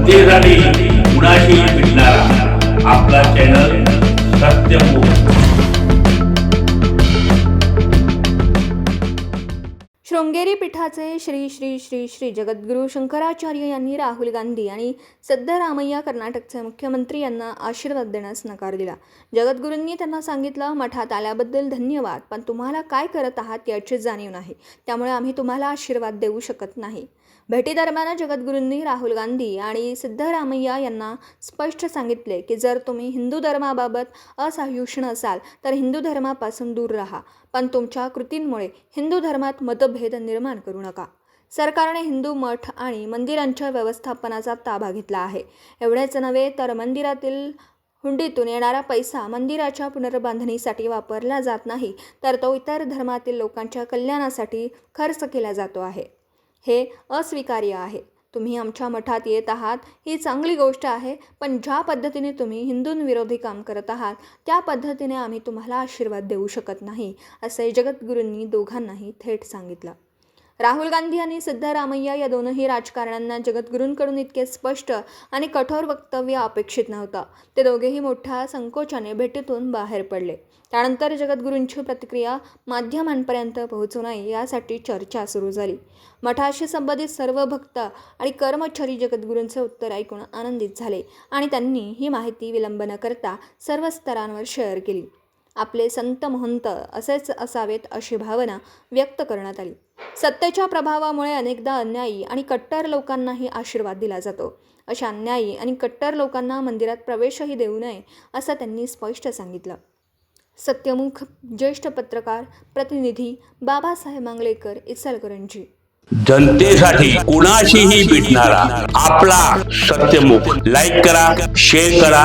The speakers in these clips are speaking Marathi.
जनतेसाठी कुणाशी भेटणारा आपला चॅनल सत्यमुख। शृंगेरी पीठाचे श्री श्री श्री श्री जगद्गुरू शंकराचार्य यांनी राहुल गांधी आणि सिद्धरामय्या कर्नाटकचे मुख्यमंत्री यांना आशीर्वाद देण्यास नकार दिला। जगद्गुरूंनी त्यांना सांगितलं, मठात आल्याबद्दल धन्यवाद, पण तुम्हाला काय करत आहात याची जाणीव नाही, त्यामुळे आम्ही तुम्हाला आशीर्वाद देऊ शकत नाही। भेटीदरम्यान जगद्गुरूंनी राहुल गांधी आणि सिद्धरामय्या यांना स्पष्ट सांगितले की जर तुम्ही हिंदू धर्माबाबत असहिष्णु असाल तर हिंदू धर्मापासून दूर राहा, पण तुमच्या कृतींमुळे हिंदू धर्मात मतभेद निर्माण करू नका। सरकारने हिंदू मठ आणि मंदिरांच्या व्यवस्थापनाचा ताबा घेतला आहे। एवढेच नव्हे तर मंदिरातील हुंडीतून येणारा पैसा मंदिराच्या पुनर्बांधणीसाठी वापरला जात नाही, तर तो इतर धर्मातील लोकांच्या कल्याणासाठी खर्च केला जातो आहे। हे अस्वीकार्य आहे। तुम्ही आमच्या मठात येत आहात ही चांगली गोष्ट आहे, पण ज्या पद्धतीने तुम्ही हिंदूंविरोधी काम करत आहात त्या पद्धतीने आम्ही तुम्हाला आशीर्वाद देऊ शकत नाही, असे जगद्गुरूंनी दोघांनाही थेट सांगितलं। राहुल गांधी आणि सिद्धरामय्या या दोनही राजकारण्यांना जगद्गुरूंकडून इतके स्पष्ट आणि कठोर वक्तव्य अपेक्षित नव्हतं। ते दोघेही मोठ्या संकोचाने भेटीतून बाहेर पडले। त्यानंतर जगद्गुरूंची प्रतिक्रिया माध्यमांपर्यंत पोहोचू नये यासाठी चर्चा सुरू झाली। मठाशी संबंधित सर्व भक्त आणि कर्मचारी जगद्गुरूंचे उत्तर ऐकून आनंदित झाले आणि त्यांनी ही माहिती विलंब न करता सर्व स्तरांवर शेअर केली। आपले संत महंत असेच असावेत अशी भावना व्यक्त करण्यात आली। सत्तेच्या प्रभावामुळे अनेकदा अन्यायी आणि कट्टर लोकांनाही आशीर्वाद दिला जातो। अशा अन्यायी आणि कट्टर लोकांना मंदिरात प्रवेशही देऊ नये असं त्यांनी स्पष्ट सांगितलं। सत्यमुख ज्येष्ठ पत्रकार प्रतिनिधी बाबासाहेब मांगलेकर, इचलकरंजी। जनतेसाठी कुणाशीही भेटणारा आपला सत्यमुख। लाईक करा, शेअर करा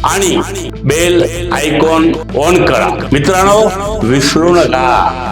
आणि बेल आयकॉन ऑन करा। मित्रांनो, विसरू नका।